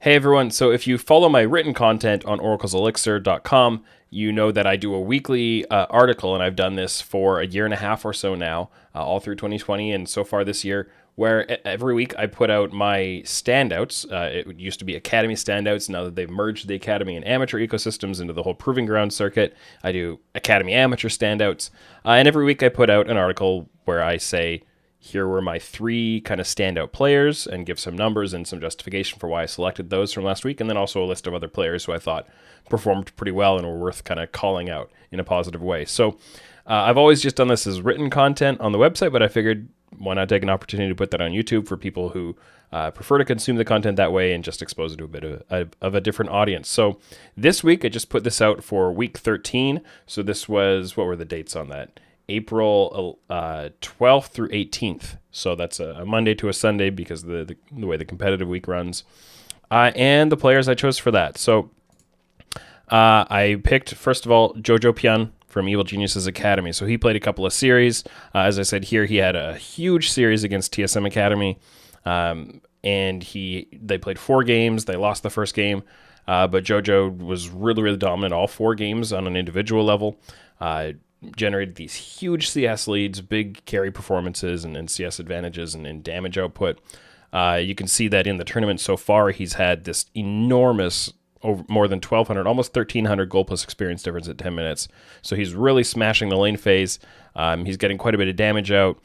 Hey everyone, so if you follow my written content on oracleselixir.com, you know that I do a weekly article, and I've done this for a year and a half or so now, all through 2020 and so far this year, where every week I put out my standouts. It used to be Academy standouts. Now that they've merged the Academy and amateur ecosystems into the whole Proving Ground circuit, I do Academy amateur standouts. And every week I put out an article where I say, here were my three kind of standout players, and give some numbers and some justification for why I selected those from last week, and then also a list of other players who I thought performed pretty well and were worth kind of calling out in a positive way. So I've always just done this as written content on the website, but I figured why not take an opportunity to put that on YouTube for people who prefer to consume the content that way and just expose it to a bit of a different audience. So this week I just put this out for week 13. So this was, what were the dates on that? April 12th through 18th. So that's a Monday to a Sunday because of the way the competitive week runs. And the players I chose for that. So I picked, first of all, Joji from Evil Geniuses Academy. So he played a couple of series. As I said here, he had a huge series against TSM Academy. And they played 4 games. They lost the first game. But Jojo was really, really dominant all 4 games on an individual level. Generated these huge CS leads, big carry performances, and CS advantages and damage output. You can see that in the tournament so far, he's had this enormous, more than 1,200, almost 1,300 goal plus experience difference at 10 minutes. So he's really smashing the lane phase. He's getting quite a bit of damage out.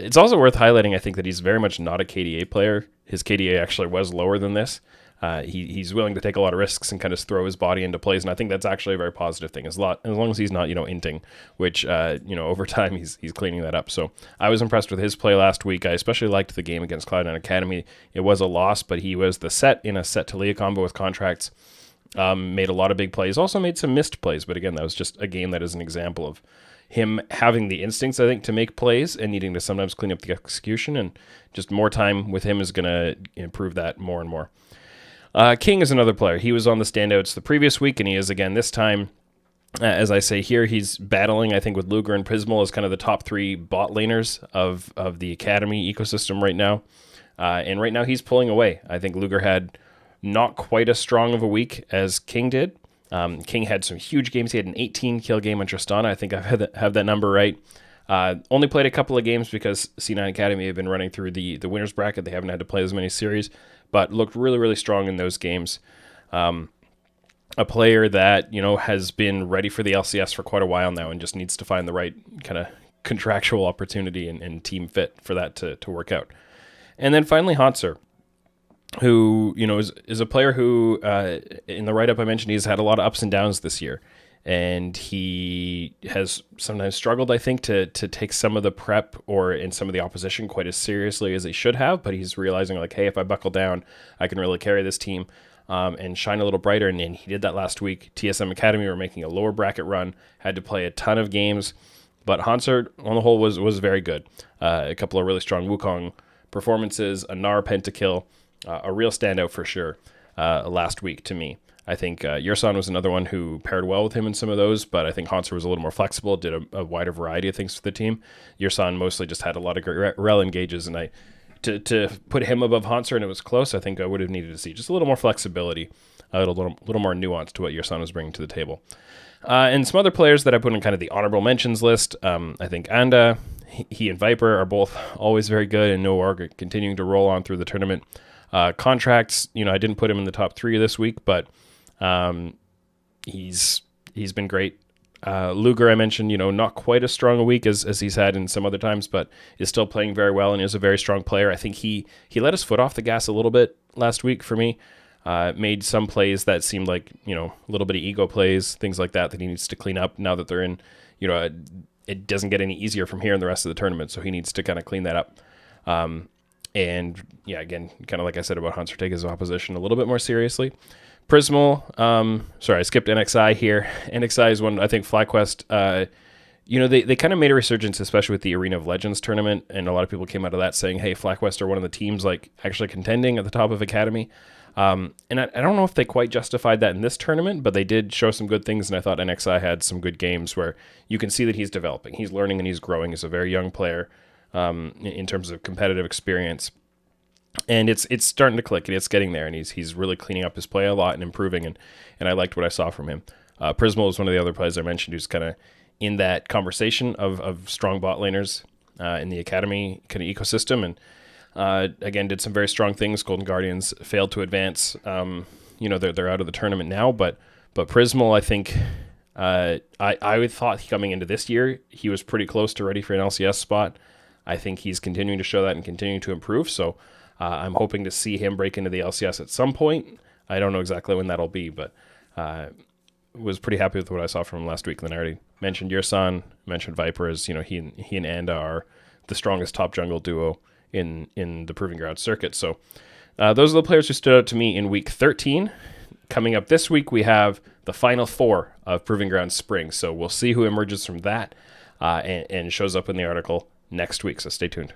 It's also worth highlighting, I think, that he's very much not a KDA player. His KDA actually was lower than this. He's willing to take a lot of risks and kind of throw his body into plays, and I think that's actually a very positive thing. As long as he's not, inting, which over time he's cleaning that up. So I was impressed with his play last week. I especially liked the game against Cloud9 Academy. It was a loss, but he was the set in a set to Leah combo with contracts. Made a lot of big plays. Also made some missed plays, but again, that was just a game that is an example of him having the instincts, I think, to make plays and needing to sometimes clean up the execution. And just more time with him is going to improve that more and more. King is another player. He was on the standouts the previous week, and he is again this time. As I say here, he's battling, I think, with Luger and Prismal as kind of the top 3 bot laners of the Academy ecosystem right now. And right now he's pulling away. I think Luger had not quite as strong of a week as King did. King had some huge games. He had an 18-kill game on Tristana. I think I have that number right. Only played a couple of games because C9 Academy have been running through the winners bracket. They haven't had to play as many series, but looked really, really strong in those games. A player that, has been ready for the LCS for quite a while now and just needs to find the right kind of contractual opportunity and team fit for that to work out. And then finally, Hauntzer, who, is a player who, in the write-up I mentioned, he's had a lot of ups and downs this year. And he has sometimes struggled, I think, to take some of the prep and some of the opposition quite as seriously as he should have. But he's realizing, like, hey, if I buckle down, I can really carry this team and shine a little brighter. And he did that last week. TSM Academy were making a lower bracket run, had to play a ton of games. But Hauntzer, on the whole, was very good. A couple of really strong Wukong performances, a Gnar pentakill, a real standout for sure last week to me. I think Yersan was another one who paired well with him in some of those, but I think Hauntzer was a little more flexible, did a wider variety of things for the team. Yersan mostly just had a lot of great rel engages, and to put him above Hauntzer and it was close, I think I would have needed to see just a little more flexibility, a little more nuance to what Yersan was bringing to the table. And some other players that I put in kind of the honorable mentions list, I think Anda, he and Viper are both always very good, and Noah are continuing to roll on through the tournament. Contracts, I didn't put him in the top 3 this week, but he's been great. Luger, I mentioned, not quite as strong a week as he's had in some other times, but is still playing very well and is a very strong player. I think he let his foot off the gas a little bit last week for me. Made some plays that seemed like, a little bit of ego plays, things like that he needs to clean up now that they're in, it doesn't get any easier from here in the rest of the tournament, so he needs to kind of clean that up. And yeah, again, kind of like I said about Hauntzer, take his opposition a little bit more seriously. Prismal, sorry, I skipped NXI here. NXI is one, I think, FlyQuest, they kind of made a resurgence, especially with the Arena of Legends tournament, and a lot of people came out of that saying, hey, FlyQuest are one of the teams like actually contending at the top of Academy. And I don't know if they quite justified that in this tournament, but they did show some good things, and I thought NXI had some good games where you can see that he's developing. He's learning and he's growing. He's a very young player in terms of competitive experience. and it's starting to click and it's getting there, and he's really cleaning up his play a lot and improving, and I liked what I saw from him. Prismal is one of the other players I mentioned who's kind of in that conversation of strong bot laners in the academy kind of ecosystem, and again did some very strong things. Golden Guardians failed to advance. They're out of the tournament now, but Prismal, I think I thought coming into this year he was pretty close to ready for an LCS spot. I think he's continuing to show that and continuing to improve. So I'm hoping to see him break into the LCS at some point. I don't know exactly when that'll be, but was pretty happy with what I saw from him last week. And then I already mentioned Yersan, mentioned Viper, as he and Anda are the strongest top jungle duo in the Proving Ground circuit. So those are the players who stood out to me in week 13. Coming up this week, we have the final 4 of Proving Ground Spring. So we'll see who emerges from that and shows up in the article next week. So stay tuned.